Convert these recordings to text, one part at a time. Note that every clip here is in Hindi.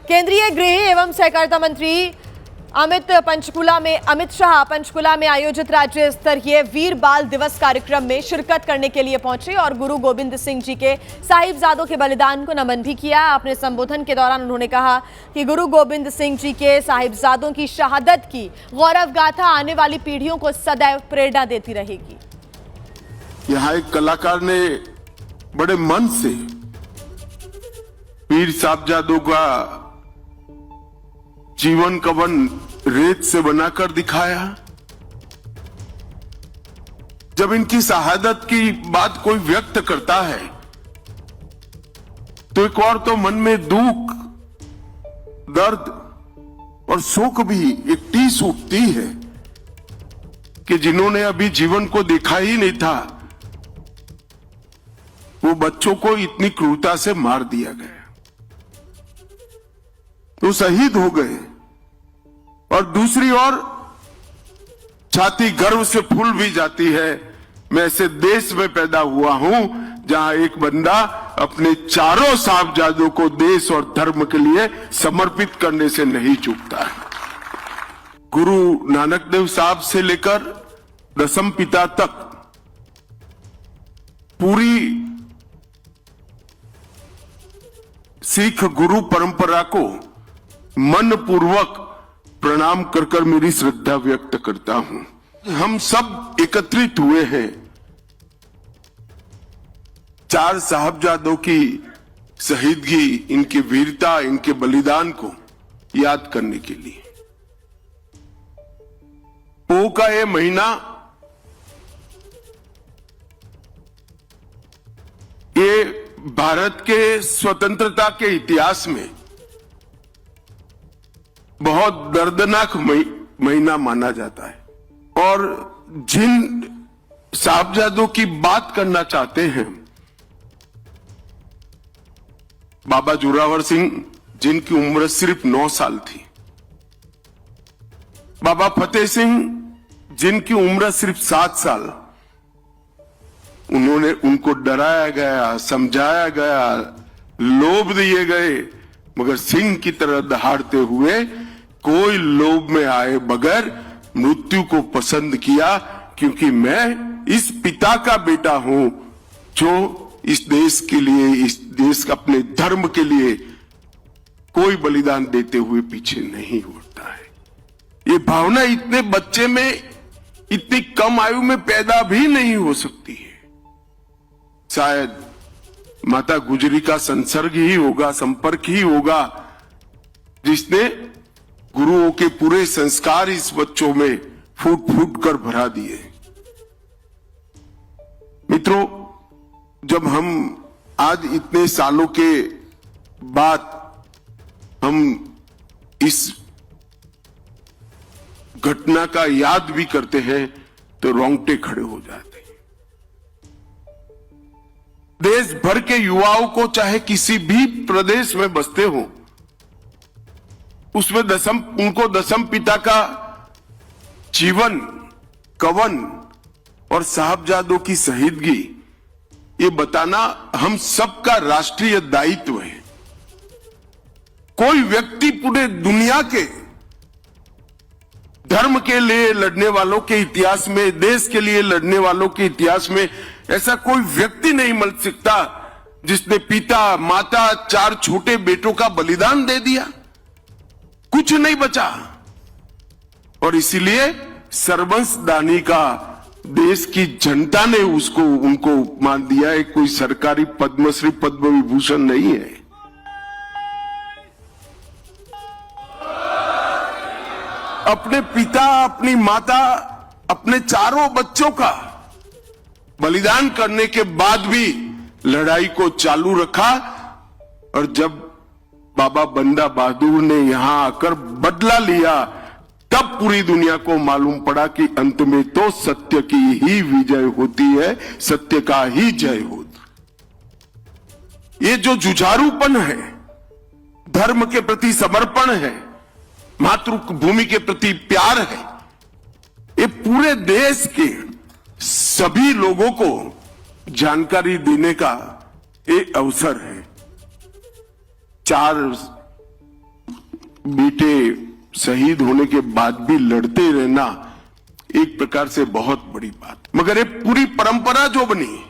केंद्रीय गृह एवं सहकारिता मंत्री अमित शाह पंचकुला में आयोजित राज्य स्तरीय वीर बाल दिवस कार्यक्रम में शिरकत करने के लिए पहुंचे और गुरु गोविंद सिंह जी के साहिबजादों के बलिदान को नमन भी किया। अपने संबोधन के दौरान उन्होंने कहा कि गुरु गोविंद सिंह जी के साहिबजादों की शहादत की गौरव गाथा आने वाली पीढ़ियों को सदैव प्रेरणा देती रहेगी। यहाँ एक कलाकार ने बड़े मन से वीर साहिबजादों का जीवन कवन रेत से बनाकर दिखाया। जब इनकी शहादत की बात कोई व्यक्त करता है तो एक और तो मन में दुख, दर्द और शोक भी एक टीस उठती है कि जिन्होंने अभी जीवन को देखा ही नहीं था वो बच्चों को इतनी क्रूरता से मार दिया गया, तो शहीद हो गए। और दूसरी ओर छाती गर्व से फूल भी जाती है, मैं ऐसे देश में पैदा हुआ हूं जहां एक बंदा अपने चारों साहिबजादों को देश और धर्म के लिए समर्पित करने से नहीं चूकता है। गुरु नानक देव साहब से लेकर दसम पिता तक पूरी सिख गुरु परंपरा को मन पूर्वक प्रणाम कर कर मेरी श्रद्धा व्यक्त करता हूं। हम सब एकत्रित हुए हैं चार साहबजादों की शहीदगी, इनकी वीरता, इनके बलिदान को याद करने के लिए। पोह का ये महीना ये भारत के स्वतंत्रता के इतिहास में बहुत दर्दनाक महीना माना जाता है। और जिन साहिबजादों की बात करना चाहते हैं, बाबा जोरावर सिंह जिनकी उम्र सिर्फ 9 साल थी, बाबा फतेह सिंह जिनकी उम्र सिर्फ 7 साल, उनको डराया गया, समझाया गया, लोभ दिए गए, मगर सिंह की तरह दहाड़ते हुए कोई लोभ में आए बगैर मृत्यु को पसंद किया, क्योंकि मैं इस पिता का बेटा हूं जो इस देश के लिए, इस देश अपने धर्म के लिए कोई बलिदान देते हुए पीछे नहीं हटता है। ये भावना इतने बच्चे में, इतनी कम आयु में पैदा भी नहीं हो सकती है। शायद माता गुजरी का संसर्ग ही होगा, संपर्क ही होगा, जिसने गुरुओं के पूरे संस्कार इस बच्चों में फूट फूट कर भरा दिए। मित्रों, जब हम आज इतने सालों के बाद हम इस घटना का याद भी करते हैं तो रोंगटे खड़े हो जाते हैं। देश भर के युवाओं को, चाहे किसी भी प्रदेश में बसते हो, उसमें उनको दसम पिता का जीवन, कवन और साहबजादों की शहीदगी ये बताना हम सबका राष्ट्रीय दायित्व है। कोई व्यक्ति पूरे दुनिया के धर्म के लिए लड़ने वालों के इतिहास में, देश के लिए लड़ने वालों के इतिहास में ऐसा कोई व्यक्ति नहीं मिल सकता जिसने पिता, माता, 4 छोटे बेटों का बलिदान दे दिया, कुछ नहीं बचा। और इसीलिए सर्वंस दानी का देश की जनता ने उनको मान दिया है, कोई सरकारी पद्मश्री, पद्म विभूषण नहीं है। अपने पिता, अपनी माता, अपने चारों बच्चों का बलिदान करने के बाद भी लड़ाई को चालू रखा। और जब बाबा बंदा बहादुर ने यहां आकर बदला लिया, तब पूरी दुनिया को मालूम पड़ा कि अंत में तो सत्य की ही विजय होती है, सत्य का ही जय होता। ये जो जुझारूपन है, धर्म के प्रति समर्पण है, मातृभूमि के प्रति प्यार है, ये पूरे देश के सभी लोगों को जानकारी देने का एक अवसर है। 4 बेटे शहीद होने के बाद भी लड़ते रहना एक प्रकार से बहुत बड़ी बात, मगर ये पूरी परंपरा जो बनी,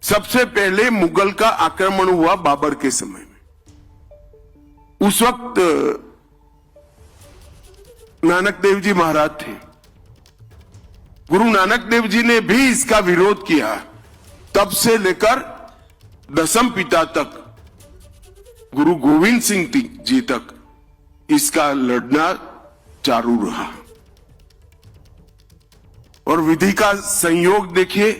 सबसे पहले मुगल का आक्रमण हुआ बाबर के समय में। उस वक्त नानक देव जी महाराज थे। गुरु नानक देव जी ने भी इसका विरोध किया। तब से लेकर दसम पिता तक, गुरु गोविंद सिंह जी तक इसका लड़ना चालू रहा। और विधि का संयोग देखिए,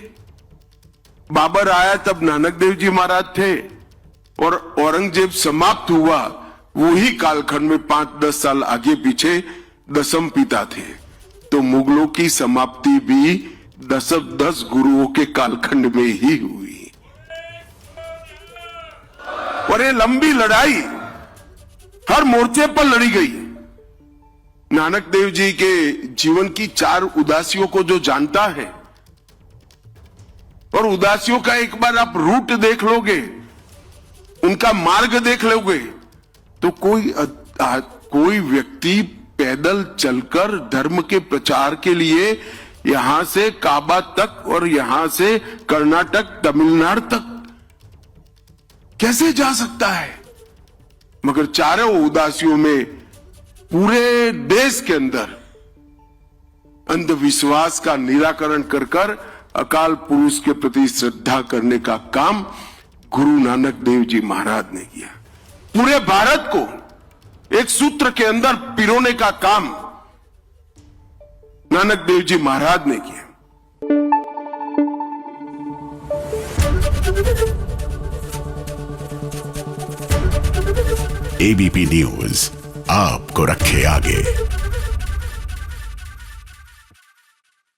बाबर आया तब नानक देव जी महाराज थे, और औरंगजेब समाप्त हुआ वही कालखंड में 5-10 साल आगे पीछे दसम पिता थे। तो मुगलों की समाप्ति भी 10 गुरुओं के कालखंड में ही हुई। और ये लंबी लड़ाई हर मोर्चे पर लड़ी गई। नानक देव जी के जीवन की 4 उदासियों को जो जानता है, और उदासियों का एक बार आप रूट देख लोगे, उनका मार्ग देख लोगे, तो कोई व्यक्ति पैदल चलकर धर्म के प्रचार के लिए यहां से काबा तक और यहां से कर्नाटक तमिलनाडु तक कैसे जा सकता है? मगर चारों उदासियों में पूरे देश के अंदर अंधविश्वास का निराकरण कर कर अकाल पुरुष के प्रति श्रद्धा करने का काम गुरु नानक देव जी महाराज ने किया। पूरे भारत को एक सूत्र के अंदर पिरोने का काम नानक देव जी महाराज ने किया। एबीपी न्यूज आपको रखे आगे।